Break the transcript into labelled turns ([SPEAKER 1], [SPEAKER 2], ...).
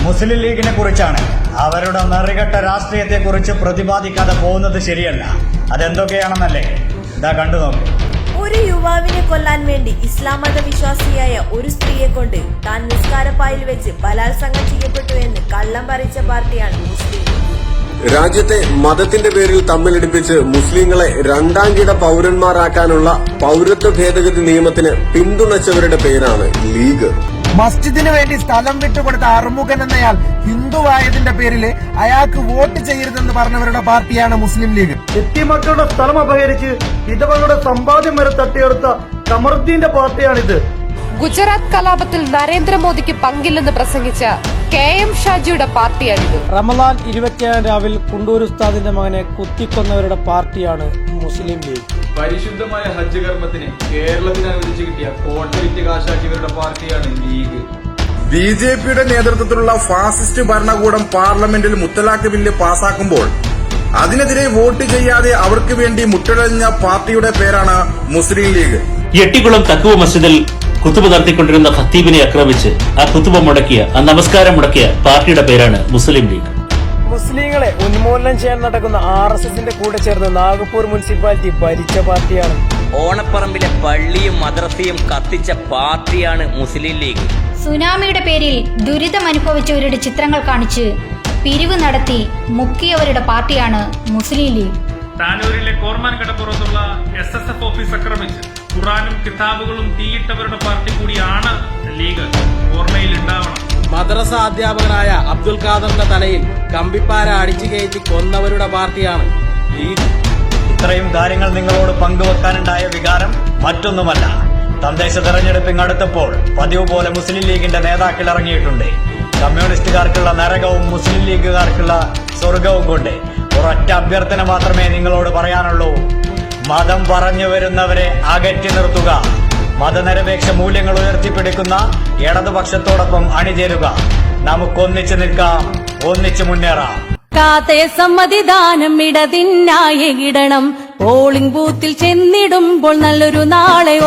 [SPEAKER 1] മുസ്ലിം ലീഗിനെ കുറിച്ചാണ്. അവരുടെ നെറികെട്ട രാഷ്ട്രീയത്തെ കുറിച്ച് പ്രതിപാദിക്കാതെ പോകുന്നത് ശരിയല്ല. അതെന്തൊക്കെയാണെന്നല്ലേ ഇതാ കണ്ടു നോക്ക്.
[SPEAKER 2] ഒരു യുവാവിനെ കൊല്ലാൻ വേണ്ടി ഇസ്ലാം മത വിശ്വാസിയായ ഒരു സ്ത്രീയെ കൊണ്ട് താൻ നിസ്കാരപ്പായിൽ വെച്ച് ബലാത്സംഗം ചെയ്യപ്പെട്ടു എന്ന് കള്ളം പറയിച്ച പാർട്ടിയാണ് മുസ്ലിം ലീഗ്.
[SPEAKER 3] രാജ്യത്തെ മതത്തിന്റെ പേരിൽ തമ്മിലടിപ്പിച്ച് മുസ്ലിങ്ങളെ രണ്ടാം കിട പൌരന്മാരാക്കാനുള്ള പൌരത്വ ഭേദഗതി നിയമത്തിന് പിന്തുണച്ചവരുടെ പേരാണ് ലീഗ്.
[SPEAKER 4] മസ്ജിദിന് വേണ്ടി സ്ഥലം വിട്ടുകൊടുത്ത അറുമുഖൻ എന്നയാൾ ഹിന്ദുവായതിന്റെ പേരിൽ അയാൾക്ക് വോട്ട് ചെയ്യരുതെന്ന് പറഞ്ഞവരുടെ പാർട്ടിയാണ് മുസ്ലിം ലീഗ്.
[SPEAKER 5] എത്തിമക്കളുടെ സ്ഥലം അപഹരിച്ച് വിധവകളുടെ സമ്പാദ്യം വരെ തട്ടിയെടുത്ത കമറുദ്ദീന്റെ പാർട്ടിയാണിത്.
[SPEAKER 6] ഗുജറാത്ത് കലാപത്തിൽ നരേന്ദ്രമോദിക്ക് പങ്കില്ലെന്ന് പ്രസംഗിച്ച KM ഷാജിയുടെ പാർട്ടിയാണിത്.
[SPEAKER 7] റമദാൻ 27 രാവിൽ കുണ്ടൂർ ഉസ്താദിന്റെ മകനെ കുത്തിക്കൊന്നവരുടെ പാർട്ടിയാണ് മുസ്ലിം ലീഗ്.
[SPEAKER 8] പരിശുദ്ധമായ ഹജ്ജ് കർമ്മത്തിന് കേരളത്തിന് അനുവദിച്ചു കിട്ടിയ കോട്ട വിറ്റ് കാശാക്കിയവരുടെ പാർട്ടിയാണ് ലീഗ്.
[SPEAKER 9] BJPയുടെ നേതൃത്വത്തിലുള്ള ഫാസിസ്റ്റ് ഭരണകൂടം പാർലമെന്റിൽ മുത്തലാഖ് ബില്ല് പാസാക്കുമ്പോൾ അതിനെതിരെ വോട്ട് ചെയ്യാതെ അവർക്ക് വേണ്ടി മുട്ടടഞ്ഞ പാർട്ടിയുടെ പേരാണ് മുസ്ലിം ലീഗ്.
[SPEAKER 10] എട്ടിക്കുളം തക്കുവ മസ്ജിദിൽ കുത്തുബ നടത്തിക്കൊണ്ടിരുന്ന ഖത്തീബിനെ ആക്രമിച്ച് ആ കുത്തുബ മുടക്കിയ ആ നമസ്കാരം മുടക്കിയ പാർട്ടിയുടെ പേരാണ് മുസ്ലിം ലീഗ്.
[SPEAKER 7] മുസ്ലിങ്ങളെ ഉന്മൂലനം ചെയ്യാൻ നടക്കുന്ന RSSന്റെ കൂടെ ചേർന്ന് നാഗപ്പൂർ മുനിസിപ്പാലിറ്റി ഭരിച്ച പാർട്ടിയാണ്.
[SPEAKER 11] ഓണപ്പറമ്പിലെ പള്ളിയും മദ്രസയും കത്തിച്ച പാർട്ടിയാണ് മുസ്ലിം ലീഗ്.
[SPEAKER 12] സുനാമിയുടെ പേരിൽ ദുരിതമനുഭവിച്ചവരുടെ ചിത്രങ്ങൾ കാണിച്ച് പിരിവ് നടത്തി മുക്കിയവരുടെ പാർട്ടിയാണ് മുസ്ലിം ലീഗ്.
[SPEAKER 13] താനൂരിലെ കോർമാൻ കടപ്പുറത്തുള്ള SSF ഓഫീസ് ആക്രമിച്ച് ഖുറാനും കിതാബുകളും തീയിട്ടവരുടെ പാർട്ടി കൂടിയാണ് ലീഗ്. ഓർമ്മയിൽ ഉണ്ടാവണം.
[SPEAKER 7] മദ്രസ അധ്യാപകനായ അബ്ദുൽ ഖാദറിന്റെ തലയിൽ കമ്പിപ്പാര അടിച്ചു കയറ്റി കൊന്നവരുടെ പാർട്ടിയാണ് ലീഗ്.
[SPEAKER 1] ഇത്രയും കാര്യങ്ങൾ നിങ്ങളോട് പങ്കുവെക്കാനുണ്ടായ വികാരം മറ്റൊന്നുമല്ല. തദ്ദേശ തെരഞ്ഞെടുപ്പിന് അടുത്തപ്പോൾ പതിവ് പോലെ മുസ്ലിം ലീഗിന്റെ നേതാക്കൾ ഇറങ്ങിയിട്ടുണ്ട്. കമ്മ്യൂണിസ്റ്റുകാർക്കുള്ള നരകവും മുസ്ലിം ലീഗുകാർക്കുള്ള സ്വർഗവും കൊണ്ട് ഒരൊറ്റ അഭ്യർത്ഥന മാത്രമേ നിങ്ങളോട് പറയാനുള്ളൂ. മതം പറഞ്ഞു വരുന്നവരെ അകറ്റി നിർത്തുക. മതനിരപേക്ഷ മൂല്യങ്ങൾ ഉയർത്തിപ്പിടിക്കുന്ന ഇടതുപക്ഷത്തോടൊപ്പം അണിചേരുക. നമുക്കൊന്നിച്ചു നിൽക്കാം, ഒന്നിച്ചു മുന്നേറാം.
[SPEAKER 2] സമ്മതിദാനം ഇടതിനായി ഇടണം. പോളിംഗ് ബൂത്തിൽ ചെന്നിടുമ്പോൾ നല്ലൊരു നാളെ